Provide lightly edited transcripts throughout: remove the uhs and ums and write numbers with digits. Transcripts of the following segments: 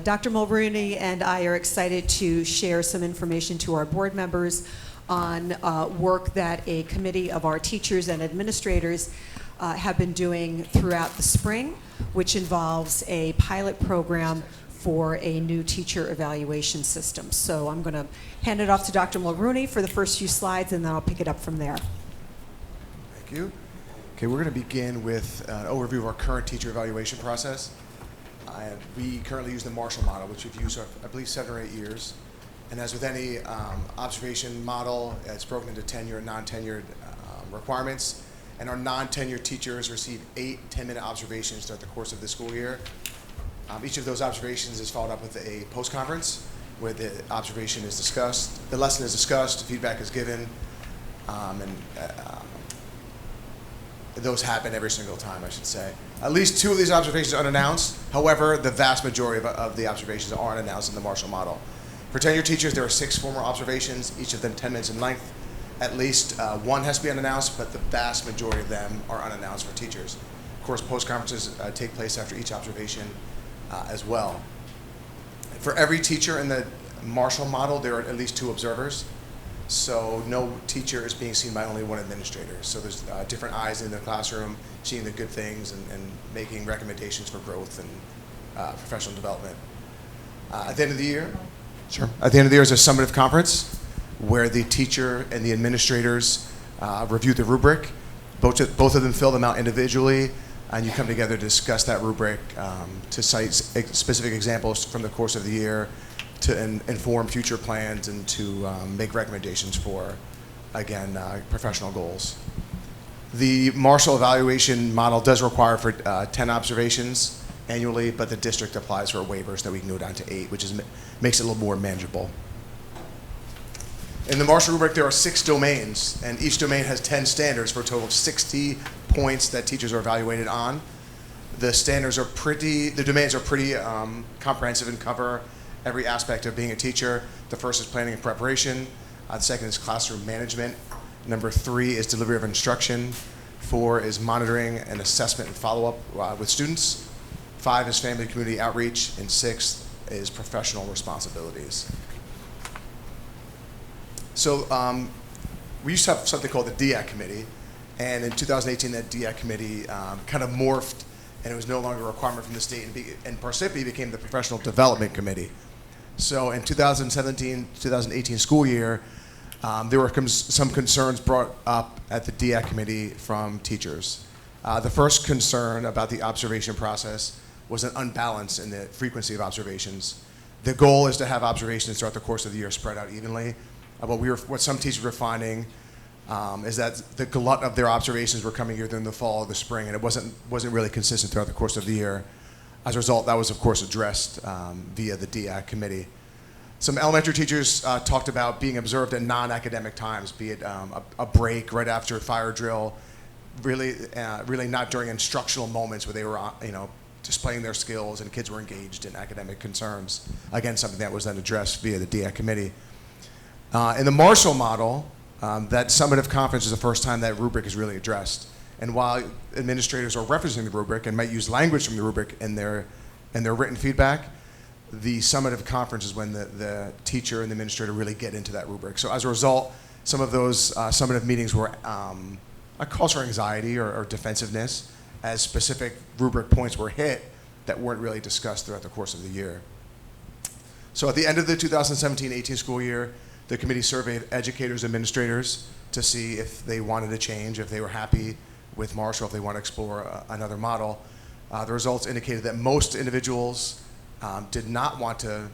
Dr. Mulrooney and I are excited to share some information to our board members on work that a committee of our teachers and administrators have been doing throughout the spring, which involves a pilot program for a new teacher evaluation system. So I'm going to hand it off to Dr. Mulrooney for the first few slides, and then I'll pick it up from there. Thank you. Okay, we're going to begin with an overview of our current teacher evaluation process. We currently use the Marshall model, which we've used for, I believe, 7 or 8 years. And as with any observation model, it's broken into tenured and non-tenured requirements. And our non-tenured teachers receive 8 10-minute observations throughout the course of the school year. Each of those observations is followed up with a post-conference where the observation is discussed, the lesson is discussed, feedback is given, those happen every single time, I should say. At least 2 of these observations are unannounced. However, the vast majority of the observations are unannounced in the Marshall model. For tenured teachers, there are 6 formal observations, each of them 10 minutes in length. At least 1 has to be unannounced, but the vast majority of them are unannounced for teachers. Of course, post-conferences take place after each observation as well. For every teacher in the Marshall model, there are at least 2 observers. So no teacher is being seen by only 1 administrator. So there's different eyes in the classroom, seeing the good things and making recommendations for growth and professional development. At the end of the year, at the end of the year is a summative conference where the teacher and the administrators review the rubric. Both of them fill them out individually, and you come together to discuss that rubric, to cite specific examples from the course of the year, to inform future plans and to make recommendations for, again, professional goals. The Marshall evaluation model does require for 10 observations annually, but the district applies for waivers that we can go down to 8, which makes it a little more manageable. In the Marshall rubric, there are 6 domains, and each domain has 10 standards for a total of 60 points that teachers are evaluated on. The domains are pretty comprehensive and cover every aspect of being a teacher. The first is planning and preparation. The second is classroom management. Number 3 is delivery of instruction. 4 is monitoring and assessment and follow-up with students. 5 is family community outreach. And 6 is professional responsibilities. So we used to have something called the DIAC committee. And in 2018, that DIAC committee kind of morphed, and it was no longer a requirement from the state, and Parsippany became the professional development committee. So in 2017-2018 school year, there were some concerns brought up at the DIAC committee from teachers. The first concern about the observation process was an unbalance in the frequency of observations. The goal is to have observations throughout the course of the year spread out evenly. What some teachers were finding is that the glut of their observations were coming either in the fall or the spring, and it wasn't really consistent throughout the course of the year. As a result, that was, of course, addressed via the DIAC committee. Some elementary teachers talked about being observed at non-academic times, be it a break right after fire drill, really not during instructional moments where they were displaying their skills and kids were engaged in academic concerns. Again, something that was then addressed via the DIAC committee. In the Marshall model, that summative conference is the first time that rubric is really addressed. And while administrators are referencing the rubric and might use language from the rubric in their written feedback, the summative conference is when the teacher and the administrator really get into that rubric. So as a result, some of those summative meetings were a cause for anxiety or defensiveness, as specific rubric points were hit that weren't really discussed throughout the course of the year. So at the end of the 2017-18 school year, the committee surveyed educators and administrators to see if they wanted to change, if they were happy with Marshall, if they want to explore another model. The results indicated that most individuals did not want to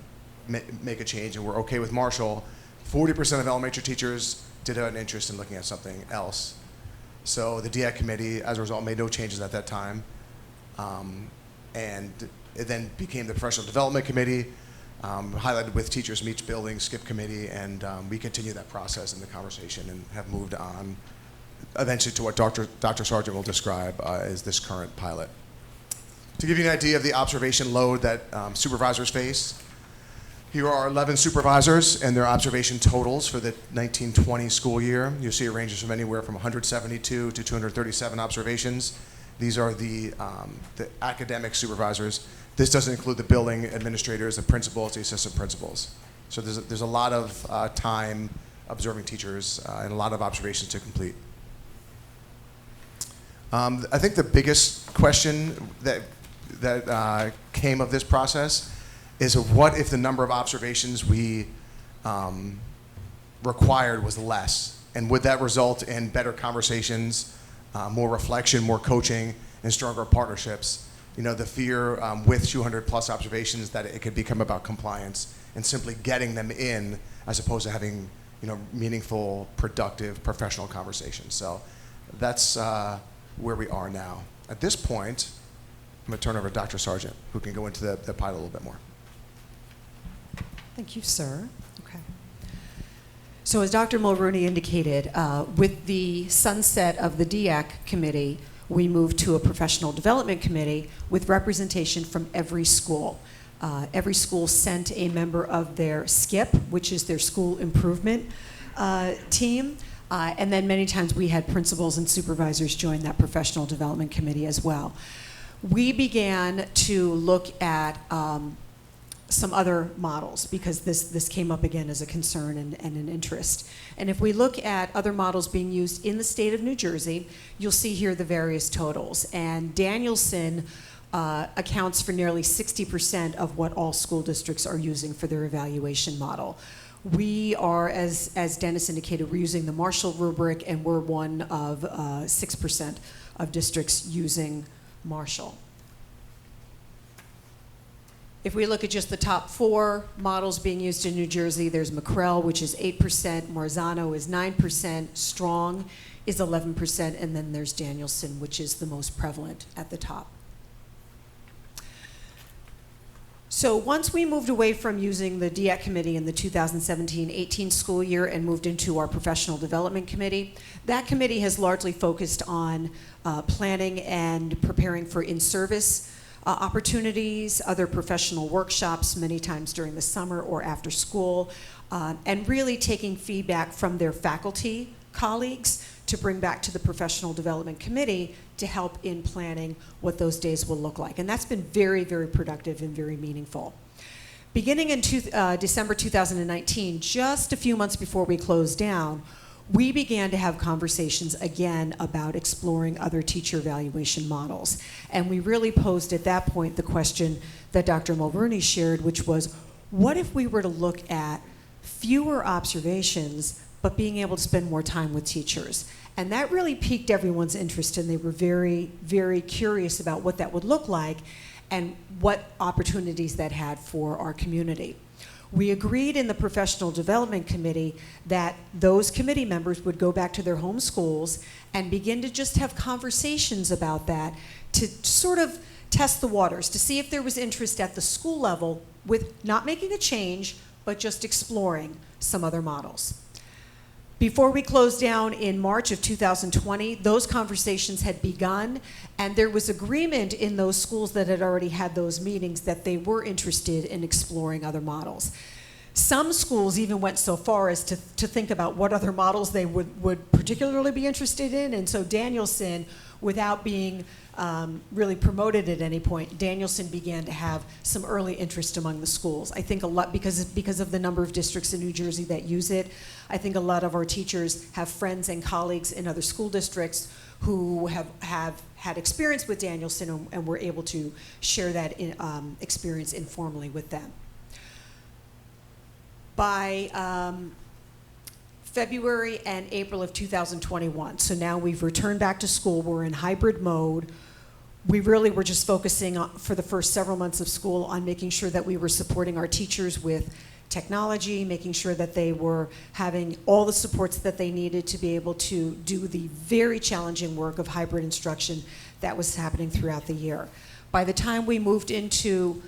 make a change and were okay with Marshall. 40% of elementary teachers did have an interest in looking at something else. So the DIAC committee, as a result, made no changes at that time. And it then became the professional development committee, highlighted with teachers from each building, skip committee, and we continue that process in the conversation and have moved on eventually to what Dr. Sargent will describe as this current pilot. To give you an idea of the observation load that supervisors face, here are 11 supervisors and their observation totals for the 1920 school year. You'll see it ranges from anywhere from 172 to 237 observations. These are the academic supervisors. This doesn't include the building administrators, the principals, the assistant principals. So there's a lot of time observing teachers and a lot of observations to complete. I think the biggest question that came of this process is what if the number of observations we required was less? And would that result in better conversations, more reflection, more coaching, and stronger partnerships? You know, the fear with 200 plus observations that it could become about compliance and simply getting them in as opposed to having, you know, meaningful, productive, professional conversations. So that's where we are now. At this point, I'm going to turn over to Dr. Sargent, who can go into the pilot a little bit more. Thank you, sir. Okay. So as Dr. Mulrooney indicated, with the sunset of the DEAC committee, we moved to a professional development committee with representation from every school. Every school sent a member of their SCIP, which is their school improvement team. And then many times we had principals and supervisors join that professional development committee as well. We began to look at some other models because this came up again as a concern and an interest. And if we look at other models being used in the state of New Jersey, you'll see here the various totals. And Danielson accounts for nearly 60% of what all school districts are using for their evaluation model. We are, as Dennis indicated, we're using the Marshall rubric, and we're one of 6% of districts using Marshall. If we look at just the top 4 models being used in New Jersey, there's McCrell, which is 8%, Marzano is 9%, Strong is 11%, and then there's Danielson, which is the most prevalent at the top. So once we moved away from using the DEAC committee in the 2017-18 school year and moved into our professional development committee, that committee has largely focused on planning and preparing for in-service opportunities, other professional workshops, many times during the summer or after school, and really taking feedback from their faculty colleagues to bring back to the professional development committee to help in planning what those days will look like. And that's been very, very productive and very meaningful. Beginning in December 2019, just a few months before we closed down, we began to have conversations again about exploring other teacher evaluation models. And we really posed at that point the question that Dr. Mulrooney shared, which was, what if we were to look at fewer observations but being able to spend more time with teachers? And that really piqued everyone's interest, and they were very, very curious about what that would look like and what opportunities that had for our community. We agreed in the Professional Development Committee that those committee members would go back to their home schools and begin to just have conversations about that to sort of test the waters, to see if there was interest at the school level with not making a change, but just exploring some other models. Before we closed down in March of 2020, those conversations had begun, and there was agreement in those schools that had already had those meetings that they were interested in exploring other models. Some schools even went so far as to think about what other models they would particularly be interested in, and so Danielson, without being really promoted at any point, Danielson began to have some early interest among the schools. I think a lot because of the number of districts in New Jersey that use it. I think a lot of our teachers have friends and colleagues in other school districts who have had experience with Danielson and were able to share that experience informally with them. By February and April of 2021, so now we've returned back to school, we're in hybrid mode. We really were just focusing on, for the first several months of school, on making sure that we were supporting our teachers with technology, making sure that they were having all the supports that they needed to be able to do the very challenging work of hybrid instruction that was happening throughout the year. By the time we moved into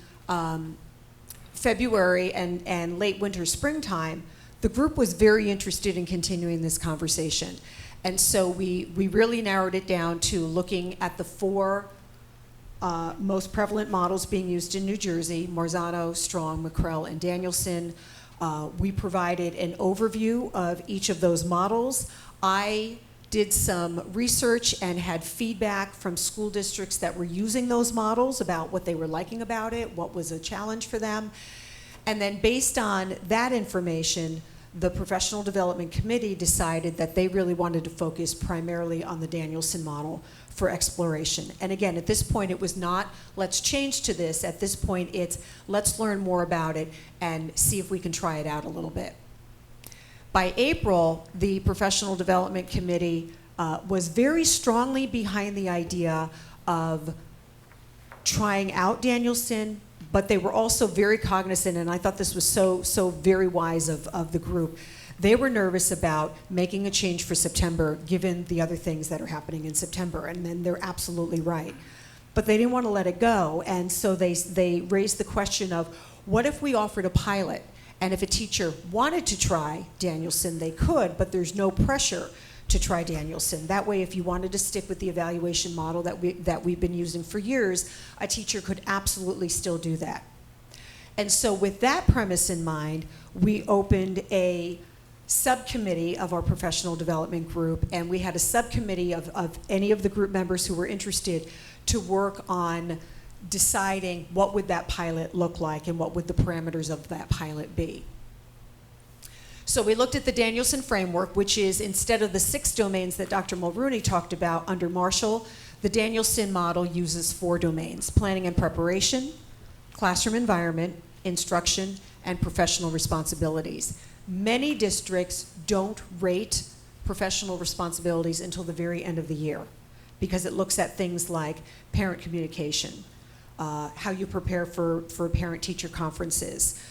February and late winter, springtime, the group was very interested in continuing this conversation. And so we really narrowed it down to looking at the 4 most prevalent models being used in New Jersey: Marzano, Strong, McCrell, and Danielson. We provided an overview of each of those models. I did some research and had feedback from school districts that were using those models about what they were liking about it, what was a challenge for them. And then based on that information, the Professional Development Committee decided that they really wanted to focus primarily on the Danielson model for exploration. And again, at this point, it was not, let's change to this. At this point, it's, let's learn more about it and see if we can try it out a little bit. By April, the Professional Development Committee was very strongly behind the idea of trying out Danielson, but they were also very cognizant, and I thought this was so very wise of the group. They were nervous about making a change for September, given the other things that are happening in September, and then they're absolutely right. But they didn't want to let it go, and so they raised the question of, what if we offered a pilot? And if a teacher wanted to try Danielson, they could, but there's no pressure to try Danielson. That way, if you wanted to stick with the evaluation model that we've been using for years, a teacher could absolutely still do that. And so with that premise in mind, we opened a subcommittee of our professional development group, and we had a subcommittee of any of the group members who were interested to work on deciding what would that pilot look like and what would the parameters of that pilot be. So we looked at the Danielson Framework, which is, instead of the 6 domains that Dr. Mulrooney talked about under Marshall, the Danielson model uses 4 domains: planning and preparation, classroom environment, instruction, and professional responsibilities. Many districts don't rate professional responsibilities until the very end of the year, because it looks at things like parent communication, how you prepare for parent-teacher conferences,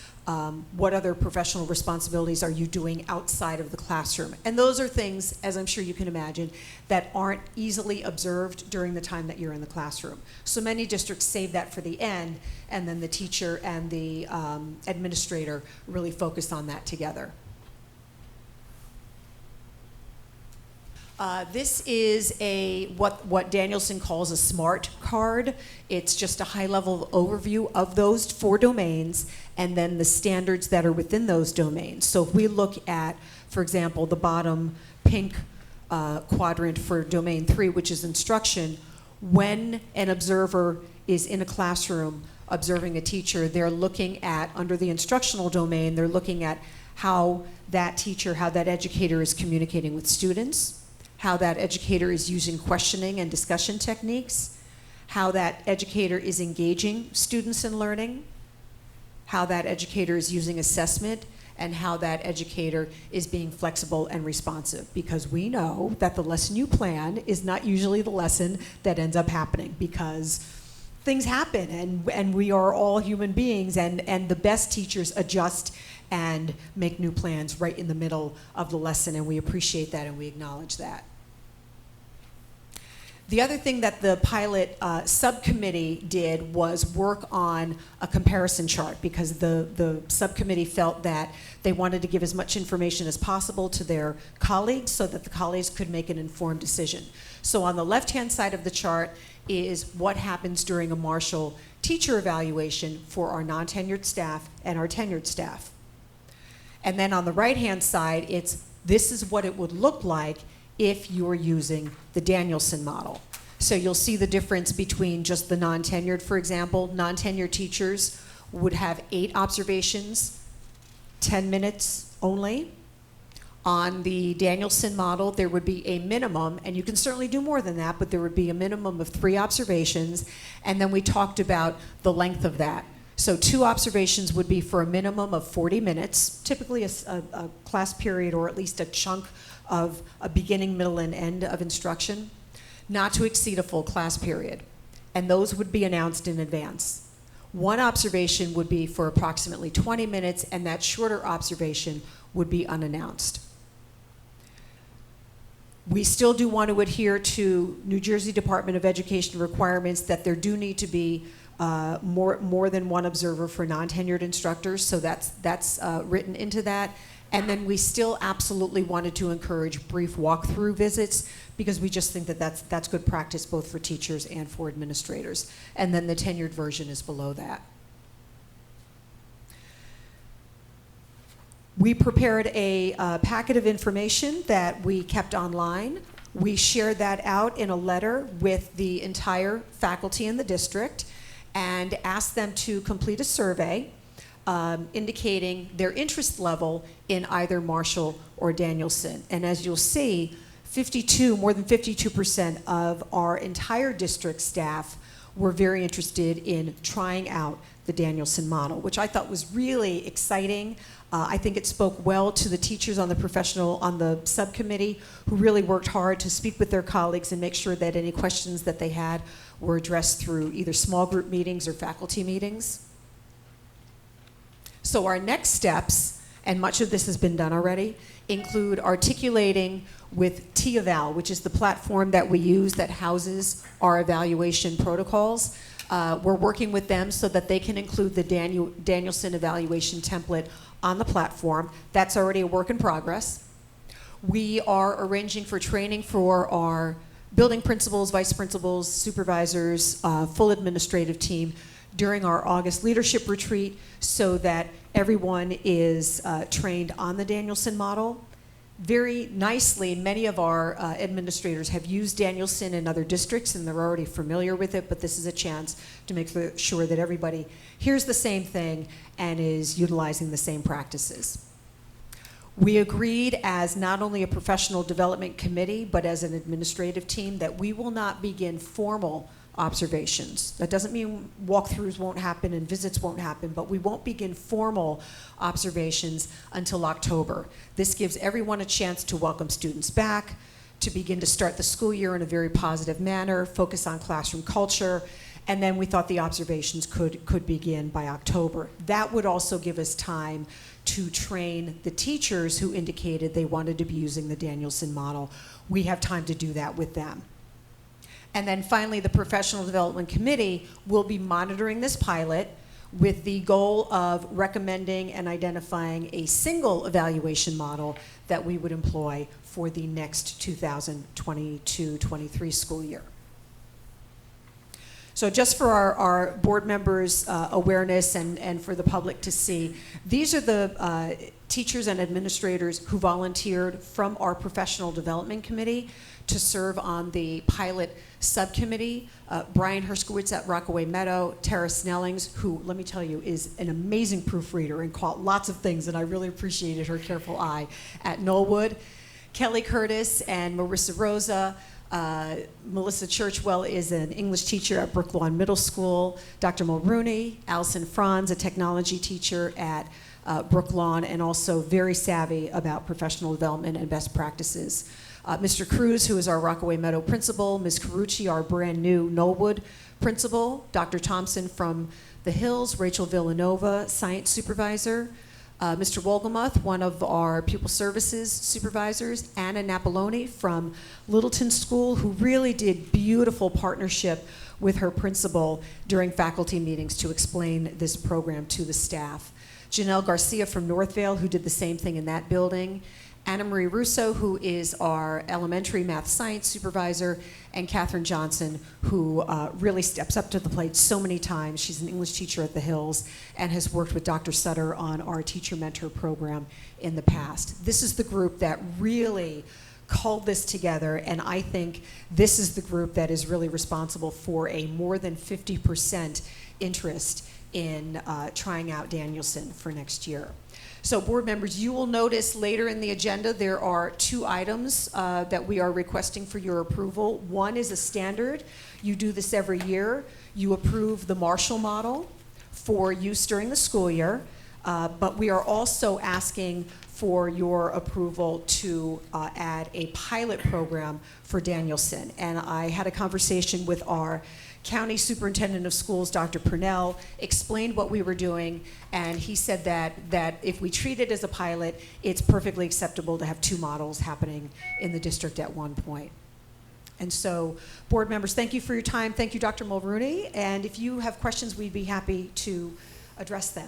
what other professional responsibilities are you doing outside of the classroom. And those are things, as I'm sure you can imagine, that aren't easily observed during the time that you're in the classroom. So many districts save that for the end, and then the teacher and the administrator really focus on that together. This is what Danielson calls a SMART card. It's just a high-level overview of those 4 domains and then the standards that are within those domains. So if we look at, for example, the bottom pink quadrant for domain 3, which is instruction, when an observer is in a classroom observing a teacher, they're looking at, under the instructional domain, they're looking at how that teacher, how that educator is communicating with students, how that educator is using questioning and discussion techniques, how that educator is engaging students in learning, how that educator is using assessment, and how that educator is being flexible and responsive. Because we know that the lesson you plan is not usually the lesson that ends up happening, because things happen, and we are all human beings, and the best teachers adjust and make new plans right in the middle of the lesson, and we appreciate that and we acknowledge that. The other thing that the pilot subcommittee did was work on a comparison chart, because the subcommittee felt that they wanted to give as much information as possible to their colleagues so that the colleagues could make an informed decision. So on the left-hand side of the chart is what happens during a Marshall teacher evaluation for our non-tenured staff and our tenured staff. And then on the right-hand side, this is what it would look like if you're using the Danielson model. So you'll see the difference between just the non-tenured, for example. Non-tenured teachers would have 8 observations, 10 minutes only. On the Danielson model, there would be a minimum, and you can certainly do more than that, but there would be a minimum of 3 observations, and then we talked about the length of that. So 2 observations would be for a minimum of 40 minutes, typically a class period, or at least a chunk of a beginning, middle, and end of instruction, not to exceed a full class period. And those would be announced in advance. 1 observation would be for approximately 20 minutes, and that shorter observation would be unannounced. We still do want to adhere to New Jersey Department of Education requirements that there do need to be more than 1 observer for non-tenured instructors, so that's written into that. And then we still absolutely wanted to encourage brief walkthrough visits, because we just think that that's good practice both for teachers and for administrators. And then the tenured version is below that. We prepared a packet of information that we kept online We shared that out in a letter with the entire faculty in the district and asked them to complete a survey indicating their interest level in either Marshall or Danielson. And as you'll see, more than 52% of our entire district staff were very interested in trying out the Danielson model, which I thought was really exciting. I think it spoke well to the teachers on the subcommittee who really worked hard to speak with their colleagues and make sure that any questions that they had were addressed through either small group meetings or faculty meetings. So our next steps, and much of this has been done already, include articulating with T-Eval, which is the platform that we use that houses our evaluation protocols. We're working with them so that they can include the Danielson evaluation template on the platform. That's already a work in progress. We are arranging for training for our building principals, vice principals, supervisors, full administrative team during our August leadership retreat so that everyone is trained on the Danielson model. Very nicely, many of our administrators have used Danielson in other districts and they're already familiar with it, but this is a chance to make sure that everybody hears the same thing and is utilizing the same practices. We agreed as not only a professional development committee, but as an administrative team that we will not begin formal observations. That doesn't mean walkthroughs won't happen and visits won't happen, but we won't begin formal observations until October. This gives everyone a chance to welcome students back, to begin to start the school year in a very positive manner, focus on classroom culture, and then we thought the observations could begin by October. That would also give us time to train the teachers who indicated they wanted to be using the Danielson model. We have time to do that with them. And then finally, the Professional Development Committee will be monitoring this pilot with the goal of recommending and identifying a single evaluation model that we would employ for the next 2022-23 school year. So just for our board members' awareness and for the public to see, these are the teachers and administrators who volunteered from our Professional Development Committee to serve on the pilot subcommittee. Brian Herskowitz at Rockaway Meadow, Tara Snellings, who, let me tell you, is an amazing proofreader and caught lots of things, and I really appreciated her careful eye, at Knollwood. Kelly Curtis and Marissa Rosa. Melissa Churchwell is an English teacher at Brooklawn Middle School. Dr. Mulrooney, Allison Franz, a technology teacher at Brooklawn, and also very savvy about professional development and best practices. Mr. Cruz, who is our Rockaway Meadow principal, Ms. Carucci, our brand new Knollwood principal, Dr. Thompson from the Hills, Rachel Villanova, science supervisor, Mr. Wolgamuth, one of our pupil services supervisors, Anna Napoloni from Littleton School, who really did beautiful partnership with her principal during faculty meetings to explain this program to the staff. Janelle Garcia from Northvale, who did the same thing in that building. Anna Marie Russo, who is our elementary math science supervisor, and Catherine Johnson, who really steps up to the plate so many times. She's an English teacher at the Hills and has worked with Dr. Sutter on our teacher mentor program in the past. This is the group that really culled this together, and I think this is the group that is really responsible for a more than 50% interest in trying out Danielson for next year. So board members, you will notice later in the agenda there are 2 items that we are requesting for your approval. One is a standard. You do this every year. You approve the Marshall model for use during the school year, but we are also asking for your approval to add a pilot program for Danielson. And I had a conversation with our County Superintendent of Schools, Dr. Purnell, explained what we were doing, and he said that if we treat it as a pilot, it's perfectly acceptable to have 2 models happening in the district at one point. And so, board members, thank you for your time. Thank you, Dr. Mulrooney, and if you have questions, we'd be happy to address them.